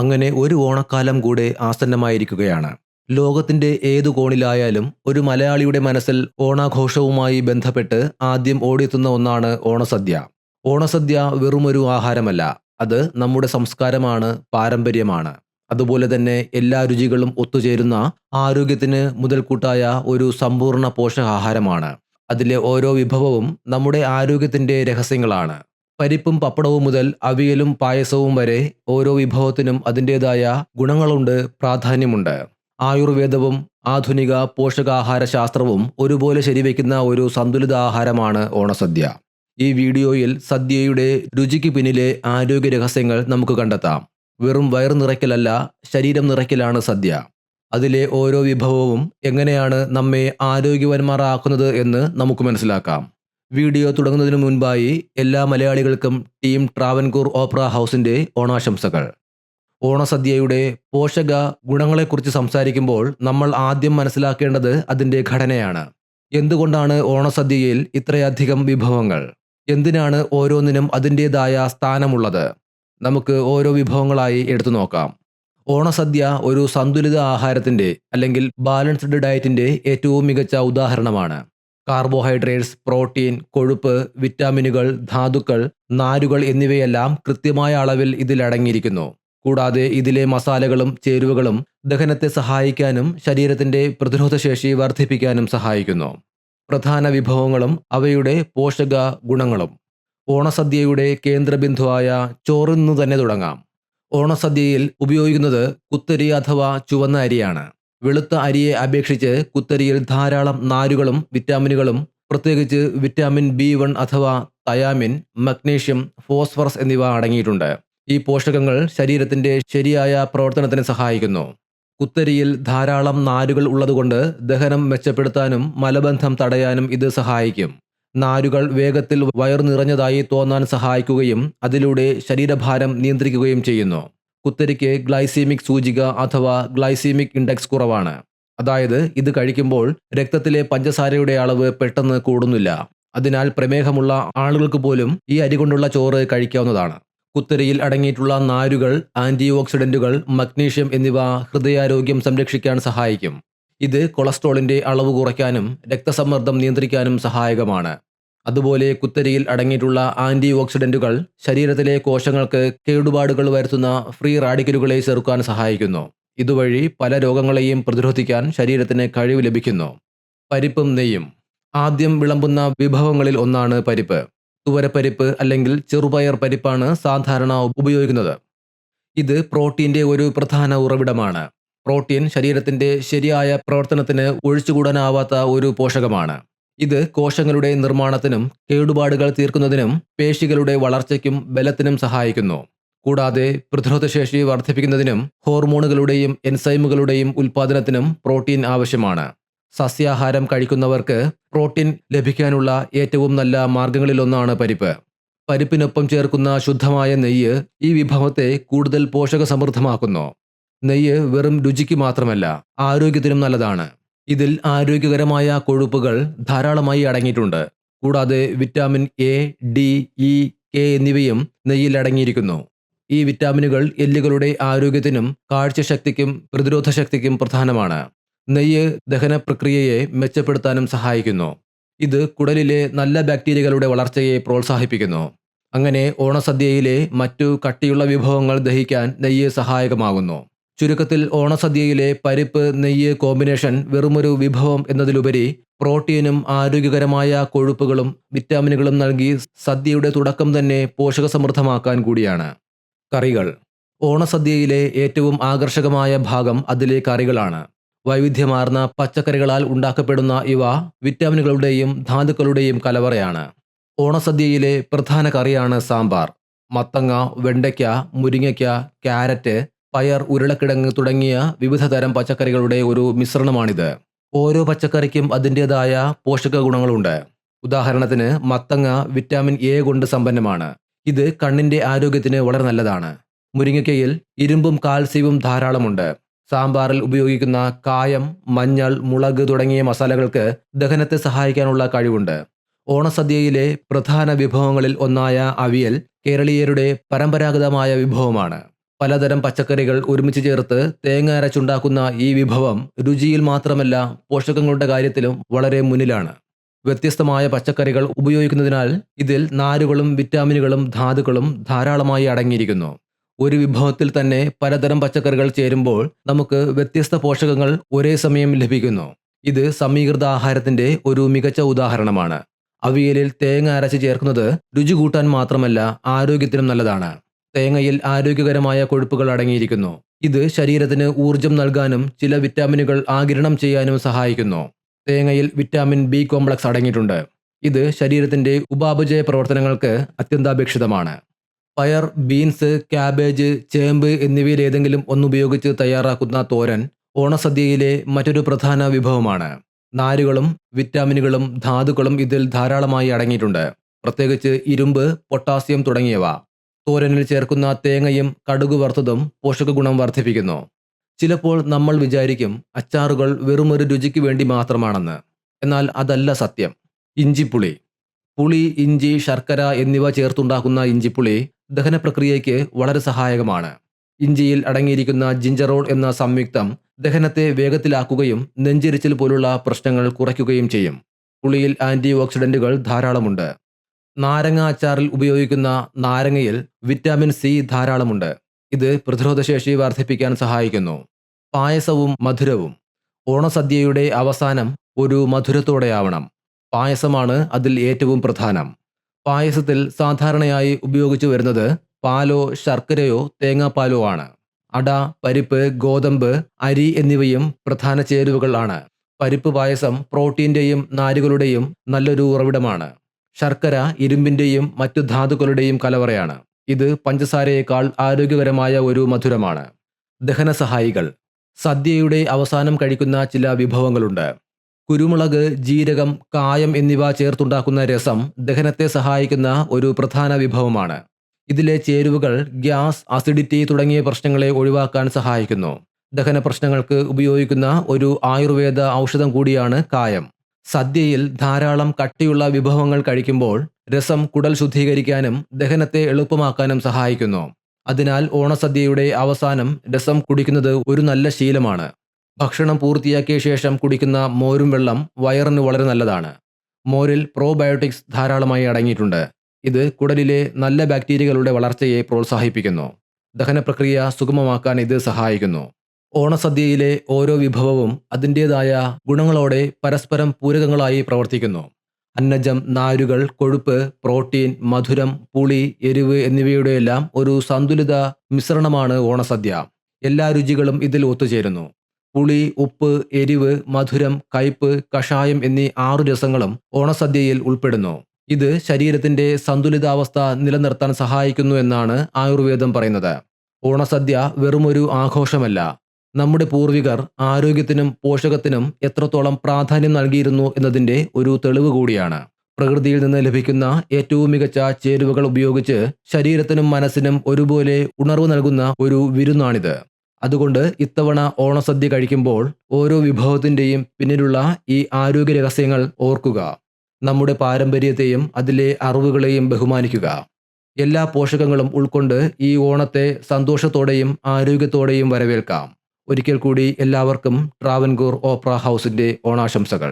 അങ്ങനെ ഒരു ഓണക്കാലം കൂടെ ആസന്നമായിരിക്കുകയാണ്. ലോകത്തിന്റെ ഏതു കോണിലായാലും ഒരു മലയാളിയുടെ മനസ്സിൽ ഓണാഘോഷവുമായി ബന്ധപ്പെട്ട് ആദ്യം ഓടിയെത്തുന്ന ഒന്നാണ് ഓണസദ്യ. ഓണസദ്യ വെറുമൊരു ആഹാരമല്ല, അത് നമ്മുടെ സംസ്കാരമാണ്, പാരമ്പര്യമാണ്. അതുപോലെ തന്നെ എല്ലാ രുചികളും ഒത്തുചേരുന്ന ആരോഗ്യത്തിന് മുതൽക്കൂട്ടായ ഒരു സമ്പൂർണ്ണ പോഷകാഹാരമാണ്. അതിലെ ഓരോ വിഭവവും നമ്മുടെ ആരോഗ്യത്തിന്റെ രഹസ്യങ്ങളാണ്. പരിപ്പും പപ്പടവും മുതൽ അവിയലും പായസവും വരെ ഓരോ വിഭവത്തിനും അതിൻ്റെതായ ഗുണങ്ങളുണ്ട്, പ്രാധാന്യമുണ്ട്. ആയുർവേദവും ആധുനിക പോഷകാഹാര ശാസ്ത്രവും ഒരുപോലെ ശരിവയ്ക്കുന്ന ഒരു സന്തുലിത ആഹാരമാണ് ഓണസദ്യ. ഈ വീഡിയോയിൽ സദ്യയുടെ രുചിക്ക് പിന്നിലെ ആരോഗ്യ രഹസ്യങ്ങൾ നമുക്ക് കണ്ടെത്താം. വെറും വയറു നിറയ്ക്കലല്ല, ശരീരം നിറയ്ക്കലാണ് സദ്യ. അതിലെ ഓരോ വിഭവവും എങ്ങനെയാണ് നമ്മെ ആരോഗ്യവാന്മാരാക്കുന്നത് എന്ന് നമുക്ക് മനസ്സിലാക്കാം. വീഡിയോ തുടങ്ങുന്നതിനു മുൻപായി എല്ലാ മലയാളികൾക്കും ടീം ട്രാവൻകൂർ ഓപ്പറ ഹൗസിന്റെ ഓണാശംസകൾ. ഓണസദ്യയുടെ പോഷക ഗുണങ്ങളെക്കുറിച്ച് സംസാരിക്കുമ്പോൾ നമ്മൾ ആദ്യം മനസ്സിലാക്കേണ്ടത് അതിൻ്റെ ഘടനയാണ്. എന്തുകൊണ്ടാണ് ഓണസദ്യയിൽ ഇത്രയധികം വിഭവങ്ങൾ? എന്തിനാണ് ഓരോന്നിനും അതിൻ്റെതായ സ്ഥാനമുള്ളത്? നമുക്ക് ഓരോ വിഭവങ്ങളായി എടുത്തു നോക്കാം. ഓണസദ്യ ഒരു സന്തുലിത ആഹാരത്തിൻ്റെ അല്ലെങ്കിൽ ബാലൻസ്ഡ് ഡയറ്റിൻ്റെ ഏറ്റവും മികച്ച ഉദാഹരണമാണ്. കാർബോഹൈഡ്രേറ്റ്സ്, പ്രോട്ടീൻ, കൊഴുപ്പ്, വിറ്റാമിനുകൾ, ധാതുക്കൾ, നാരുകൾ എന്നിവയെല്ലാം കൃത്യമായ അളവിൽ ഇതിലടങ്ങിയിരിക്കുന്നു. കൂടാതെ ഇതിലെ മസാലകളും ചേരുവകളും ദഹനത്തെ സഹായിക്കാനും ശരീരത്തിൻ്റെ പ്രതിരോധശേഷി വർദ്ധിപ്പിക്കാനും സഹായിക്കുന്നു. പ്രധാന വിഭവങ്ങളും അവയുടെ പോഷക ഗുണങ്ങളും. ഓണസദ്യയുടെ കേന്ദ്രബിന്ദുവായ ചോറിൽ നിന്ന് തന്നെ തുടങ്ങാം. ഓണസദ്യയിൽ ഉപയോഗിക്കുന്നത് കുത്തരി അഥവാ ചുവന്ന അരിയാണ്. വെളുത്ത അരിയെ അപേക്ഷിച്ച് കുത്തരിയിൽ ധാരാളം നാരുകളും വിറ്റാമിനുകളും, പ്രത്യേകിച്ച് വിറ്റാമിൻ B1 അഥവാ തയാമിൻ, മഗ്നീഷ്യം, ഫോസ്ഫറസ് എന്നിവ അടങ്ങിയിട്ടുണ്ട്. ഈ പോഷകങ്ങൾ ശരീരത്തിൻ്റെ ശരിയായ പ്രവർത്തനത്തിന് സഹായിക്കുന്നു. കുത്തരിയിൽ ധാരാളം നാരുകൾ ഉള്ളതുകൊണ്ട് ദഹനം മെച്ചപ്പെടുത്താനും മലബന്ധം തടയാനും ഇത് സഹായിക്കും. നാരുകൾ വേഗത്തിൽ വയറു നിറഞ്ഞതായി തോന്നാൻ സഹായിക്കുകയും അതിലൂടെ ശരീരഭാരം നിയന്ത്രിക്കുകയും ചെയ്യുന്നു. കുത്തരിക്ക് ഗ്ലൈസീമിക് സൂചിക അഥവാ ഗ്ലൈസീമിക് ഇൻഡെക്സ് കുറവാണ്. അതായത് ഇത് കഴിക്കുമ്പോൾ രക്തത്തിലെ പഞ്ചസാരയുടെ അളവ് പെട്ടെന്ന് കൂടുന്നില്ല. അതിനാൽ പ്രമേഹമുള്ള ആളുകൾക്ക് പോലും ഈ അരി കൊണ്ടുള്ള ചോറ് കഴിക്കാവുന്നതാണ്. കുത്തരിയിൽ അടങ്ങിയിട്ടുള്ള നാരുകൾ ആൻറ്റി ഓക്സിഡൻറ്റുകൾ, മഗ്നീഷ്യം എന്നിവ ഹൃദയാരോഗ്യം സംരക്ഷിക്കാൻ സഹായിക്കും. ഇത് കൊളസ്ട്രോളിൻ്റെ അളവ് കുറയ്ക്കാനും രക്തസമ്മർദ്ദം നിയന്ത്രിക്കാനും സഹായകമാണ്. അതുപോലെ കുത്തരിയിൽ അടങ്ങിയിട്ടുള്ള ആൻറ്റി ഓക്സിഡൻറ്റുകൾ ശരീരത്തിലെ കോശങ്ങൾക്ക് കേടുപാടുകൾ വരുത്തുന്ന ഫ്രീ റാഡിക്കലുകളെ ചെറുക്കാൻ സഹായിക്കുന്നു. ഇതുവഴി പല രോഗങ്ങളെയും പ്രതിരോധിക്കാൻ ശരീരത്തിന് കഴിവ് ലഭിക്കുന്നു. പരിപ്പും നെയ്യും. ആദ്യം വിളമ്പുന്ന വിഭവങ്ങളിൽ ഒന്നാണ് പരിപ്പ്. തുവരപ്പരിപ്പ് അല്ലെങ്കിൽ ചെറുപയർ പരിപ്പാണ് സാധാരണ ഉപയോഗിക്കുന്നത്. ഇത് പ്രോട്ടീൻ്റെ ഒരു പ്രധാന ഉറവിടമാണ്. പ്രോട്ടീൻ ശരീരത്തിൻ്റെ ശരിയായ പ്രവർത്തനത്തിന് ഒഴിച്ചുകൂടാനാവാത്ത ഒരു പോഷകമാണ്. ഇത് കോശങ്ങളുടെ നിർമ്മാണത്തിനും കേടുപാടുകൾ തീർക്കുന്നതിനും പേശികളുടെ വളർച്ചയ്ക്കും ബലത്തിനും സഹായിക്കുന്നു. കൂടാതെ പ്രതിരോധശേഷി വർദ്ധിപ്പിക്കുന്നതിനും ഹോർമോണുകളുടെയും എൻസൈമുകളുടെയും ഉൽപ്പാദനത്തിനും പ്രോട്ടീൻ ആവശ്യമാണ്. സസ്യാഹാരം കഴിക്കുന്നവർക്ക് പ്രോട്ടീൻ ലഭിക്കാനുള്ള ഏറ്റവും നല്ല മാർഗങ്ങളിലൊന്നാണ് പരിപ്പ്. പരിപ്പിനൊപ്പം ചേർക്കുന്ന ശുദ്ധമായ നെയ്യ് ഈ വിഭവത്തെ കൂടുതൽ പോഷക സമൃദ്ധമാക്കുന്നു. നെയ്യ് വെറും രുചിക്ക് മാത്രമല്ല, ആരോഗ്യത്തിനും നല്ലതാണ്. ഇതിൽ ആരോഗ്യകരമായ കൊഴുപ്പുകൾ ധാരാളമായി അടങ്ങിയിട്ടുണ്ട്. കൂടാതെ vitamin A, D, E, K എന്നിവയും നെയ്യിൽ അടങ്ങിയിരിക്കുന്നു. ഈ വിറ്റാമിനുകൾ എല്ലുകളുടെ ആരോഗ്യത്തിനും കാഴ്ചശക്തിക്കും പ്രതിരോധശക്തിക്കും പ്രധാനമാണ്. നെയ്യ് ദഹന പ്രക്രിയയെ മെച്ചപ്പെടുത്താനും സഹായിക്കുന്നു. ഇത് കുടലിലെ നല്ല ബാക്ടീരിയകളുടെ വളർച്ചയെ പ്രോത്സാഹിപ്പിക്കുന്നു. അങ്ങനെ ഓണസദ്യയിലെ മറ്റു കട്ടിയുള്ള വിഭവങ്ങൾ ദഹിക്കാൻ നെയ്യ് സഹായകമാകുന്നു. ചുരുക്കത്തിൽ ഓണസദ്യയിലെ പരിപ്പ് നെയ്യ് കോമ്പിനേഷൻ വെറുമൊരു വിഭവം എന്നതിലുപരി പ്രോട്ടീനും ആരോഗ്യകരമായ കൊഴുപ്പുകളും വിറ്റാമിനുകളും നൽകി സദ്യയുടെ തുടക്കം തന്നെ പോഷകസമൃദ്ധമാക്കാൻ കൂടിയാണ്. കറികൾ. ഓണസദ്യയിലെ ഏറ്റവും ആകർഷകമായ ഭാഗം അതിലെ കറികളാണ്. വൈവിധ്യമാർന്ന പച്ചക്കറികളാൽ ഉണ്ടാക്കപ്പെടുന്ന ഇവ വിറ്റാമിനുകളുടെയും ധാതുക്കളുടെയും കലവറയാണ്. ഓണസദ്യയിലെ പ്രധാന കറിയാണ് സാമ്പാർ. മത്തങ്ങ, വെണ്ടയ്ക്ക, മുരിങ്ങയ്ക്ക, ക്യാരറ്റ്, പയർ, ഉരുളക്കിഴങ്ങ് തുടങ്ങിയ വിവിധ തരം പച്ചക്കറികളുടെ ഒരു മിശ്രണമാണിത്. ഓരോ പച്ചക്കറിക്കും അതിൻ്റെതായ പോഷക ഗുണങ്ങളുണ്ട്. ഉദാഹരണത്തിന് മത്തങ്ങ വിറ്റാമിൻ A കൊണ്ട് സമ്പന്നമാണ്. ഇത് കണ്ണിൻ്റെ ആരോഗ്യത്തിന് വളരെ നല്ലതാണ്. മുരിങ്ങയ്ക്കയിൽ ഇരുമ്പും കാൽസ്യവും ധാരാളമുണ്ട്. സാമ്പാറിൽ ഉപയോഗിക്കുന്ന കായം, മഞ്ഞൾ, മുളക് തുടങ്ങിയ മസാലകൾക്ക് ദഹനത്തെ സഹായിക്കാനുള്ള കഴിവുണ്ട്. ഓണസദ്യയിലെ പ്രധാന വിഭവങ്ങളിൽ ഒന്നായ അവിയൽ കേരളീയരുടെ പരമ്പരാഗതമായ വിഭവമാണ്. പലതരം പച്ചക്കറികൾ ഒരുമിച്ച് ചേർത്ത് തേങ്ങ അരച്ചുണ്ടാക്കുന്ന ഈ വിഭവം രുചിയിൽ മാത്രമല്ല പോഷകങ്ങളുടെ കാര്യത്തിലും വളരെ മുന്നിലാണ്. വ്യത്യസ്തമായ പച്ചക്കറികൾ ഉപയോഗിക്കുന്നതിനാൽ ഇതിൽ നാരുകളും വിറ്റാമിനുകളും ധാതുക്കളും ധാരാളമായി അടങ്ങിയിരിക്കുന്നു. ഒരു വിഭവത്തിൽ തന്നെ പലതരം പച്ചക്കറികൾ ചേരുമ്പോൾ നമുക്ക് വ്യത്യസ്ത പോഷകങ്ങൾ ഒരേ സമയം ലഭിക്കുന്നു. ഇത് സമീകൃത ആഹാരത്തിന്റെ ഒരു മികച്ച ഉദാഹരണമാണ്. അവിയലിൽ തേങ്ങ അരച്ച് ചേർക്കുന്നത് രുചി കൂട്ടാൻ മാത്രമല്ല ആരോഗ്യത്തിനും നല്ലതാണ്. തേങ്ങയിൽ ആരോഗ്യകരമായ കൊഴുപ്പുകൾ അടങ്ങിയിരിക്കുന്നു. ഇത് ശരീരത്തിന് ഊർജം നൽകാനും ചില വിറ്റാമിനുകൾ ആഗിരണം ചെയ്യാനും സഹായിക്കുന്നു. തേങ്ങയിൽ വിറ്റാമിൻ ബി കോംപ്ലക്സ് അടങ്ങിയിട്ടുണ്ട്. ഇത് ശരീരത്തിന്റെ ഉപാപചയ പ്രവർത്തനങ്ങൾക്ക് അത്യന്താപേക്ഷിതമാണ്. പയർ, ബീൻസ്, ക്യാബേജ്, ചേമ്പ് എന്നിവയിൽ ഏതെങ്കിലും ഒന്നുപയോഗിച്ച് തയ്യാറാക്കുന്ന തോരൻ ഓണസദ്യയിലെ മറ്റൊരു പ്രധാന വിഭവമാണ്. നാരുകളും വിറ്റാമിനുകളും ധാതുക്കളും ഇതിൽ ധാരാളമായി അടങ്ങിയിട്ടുണ്ട്. പ്രത്യേകിച്ച് ഇരുമ്പ്, പൊട്ടാസ്യം തുടങ്ങിയവ. തോരനിൽ ചേർക്കുന്ന തേങ്ങയും കടുക് വറുത്തതും പോഷകഗുണം വർദ്ധിപ്പിക്കുന്നു. ചിലപ്പോൾ നമ്മൾ വിചാരിക്കും അച്ചാറുകൾ വെറുമൊരു രുചിക്ക് വേണ്ടി മാത്രമാണെന്ന്. എന്നാൽ അതല്ല സത്യം. ഇഞ്ചിപ്പുളി. പുളി, ഇഞ്ചി, ശർക്കര എന്നിവ ചേർത്തുണ്ടാക്കുന്ന ഇഞ്ചിപ്പുളി ദഹന പ്രക്രിയയ്ക്ക് വളരെ സഹായകമാണ്. ഇഞ്ചിയിൽ അടങ്ങിയിരിക്കുന്ന ജിഞ്ചറോൾ എന്ന സംയുക്തം ദഹനത്തെ വേഗത്തിലാക്കുകയും നെഞ്ചെരിച്ചിൽ പോലുള്ള പ്രശ്നങ്ങൾ കുറയ്ക്കുകയും ചെയ്യും. പുളിയിൽ ആന്റി ഓക്സിഡന്റുകൾ ധാരാളമുണ്ട്. നാരങ്ങ അച്ചാറിൽ ഉപയോഗിക്കുന്ന നാരങ്ങയിൽ വിറ്റാമിൻ സി ധാരാളമുണ്ട്. ഇത് പ്രതിരോധശേഷി വർദ്ധിപ്പിക്കാൻ സഹായിക്കുന്നു. പായസവും മധുരവും. ഓണസദ്യയുടെ അവസാനം ഒരു മധുരത്തോടെയാവണം. പായസമാണ് അതിൽ ഏറ്റവും പ്രധാനം. പായസത്തിൽ സാധാരണയായി ഉപയോഗിച്ചു വരുന്നത് പാലോ ശർക്കരയോ തേങ്ങാപ്പാലോ ആണ്. അട, പരിപ്പ്, ഗോതമ്പ്, അരി എന്നിവയും പ്രധാന ചേരുവകൾ ആണ്. പരിപ്പ് പായസം പ്രോട്ടീന്റെയും നാരുകളുടെയും നല്ലൊരു ഉറവിടമാണ്. ശർക്കര ഇരുമ്പിന്റെയും മറ്റു ധാതുക്കളുടെയും കലവറയാണ്. ഇത് പഞ്ചസാരയേക്കാൾ ആരോഗ്യകരമായ ഒരു മധുരമാണ്. ദഹനസഹായികൾ. സദ്യയുടെ അവസാനം കഴിക്കുന്ന ചില വിഭവങ്ങളുണ്ട്. കുരുമുളക്, ജീരകം, കായം എന്നിവ ചേർത്തുണ്ടാക്കുന്ന രസം ദഹനത്തെ സഹായിക്കുന്ന ഒരു പ്രധാന വിഭവമാണ്. ഇതിലെ ചേരുവകൾ ഗ്യാസ്, അസിഡിറ്റി തുടങ്ങിയ പ്രശ്നങ്ങളെ ഒഴിവാക്കാൻ സഹായിക്കുന്നു. ദഹന പ്രശ്നങ്ങൾക്ക് ഉപയോഗിക്കുന്ന ഒരു ആയുർവേദ ഔഷധം കൂടിയാണ് കായം. സദ്യയിൽ ധാരാളം കട്ടിയുള്ള വിഭവങ്ങൾ കഴിക്കുമ്പോൾ രസം കുടൽ ശുദ്ധീകരിക്കാനും ദഹനത്തെ എളുപ്പമാക്കാനും സഹായിക്കുന്നു. അതിനാൽ ഓണസദ്യയുടെ അവസാനം രസം കുടിക്കുന്നത് ഒരു നല്ല ശീലമാണ്. ഭക്ഷണം പൂർത്തിയാക്കിയ ശേഷം കുടിക്കുന്ന മോരും വെള്ളം വയറിന് വളരെ നല്ലതാണ്. മോരിൽ പ്രോബയോട്ടിക്സ് ധാരാളമായി അടങ്ങിയിട്ടുണ്ട്. ഇത് കുടലിലെ നല്ല ബാക്ടീരിയകളുടെ വളർച്ചയെ പ്രോത്സാഹിപ്പിക്കുന്നു. ദഹനപ്രക്രിയ സുഗമമാക്കാൻ ഇത് സഹായിക്കുന്നു. ഓണസദ്യയിലെ ഓരോ വിഭവവും അതിൻ്റേതായ ഗുണങ്ങളോടെ പരസ്പരം പൂരകങ്ങളായി പ്രവർത്തിക്കുന്നു. അന്നജം, നാരുകൾ, കൊഴുപ്പ്, പ്രോട്ടീൻ, മധുരം, പുളി, എരിവ് എന്നിവയുടെയെല്ലാം ഒരു സന്തുലിത മിശ്രണമാണ് ഓണസദ്യ. എല്ലാ രുചികളും ഇതിൽ ഒത്തുചേരുന്നു. പുളി, ഉപ്പ്, എരിവ്, മധുരം, കയ്പ്, കഷായം എന്നീ 6 രസങ്ങളും ഓണസദ്യയിൽ ഉൾപ്പെടുന്നു. ഇത് ശരീരത്തിന്റെ സന്തുലിതാവസ്ഥ നിലനിർത്താൻ സഹായിക്കുന്നു എന്നാണ് ആയുർവേദം പറയുന്നത്. ഓണസദ്യ വെറുമൊരു ആഘോഷമല്ല. നമ്മുടെ പൂർവികർ ആരോഗ്യത്തിനും പോഷകത്തിനും എത്രത്തോളം പ്രാധാന്യം നൽകിയിരുന്നു എന്നതിൻ്റെ ഒരു തെളിവ് കൂടിയാണ്. പ്രകൃതിയിൽ നിന്ന് ലഭിക്കുന്ന ഏറ്റവും മികച്ച ചേരുവകൾ ഉപയോഗിച്ച് ശരീരത്തിനും മനസ്സിനും ഒരുപോലെ ഉണർവ് നൽകുന്ന ഒരു വിരുന്നാണിത്. അതുകൊണ്ട് ഇത്തവണ ഓണസദ്യ കഴിക്കുമ്പോൾ ഓരോ വിഭവത്തിൻ്റെയും പിന്നിലുള്ള ഈ ആരോഗ്യ രഹസ്യങ്ങൾ ഓർക്കുക. നമ്മുടെ പാരമ്പര്യത്തെയും അതിലെ അറിവുകളെയും ബഹുമാനിക്കുക. എല്ലാ പോഷകങ്ങളും ഉൾക്കൊണ്ട് ഈ ഓണത്തെ സന്തോഷത്തോടെയും ആരോഗ്യത്തോടെയും വരവേൽക്കാം. ഒരിക്കൽ കൂടി എല്ലാവർക്കും ട്രാവൻകൂർ ഓപ്പറ ഹൗസിൻ്റെ ഓണാശംസകൾ.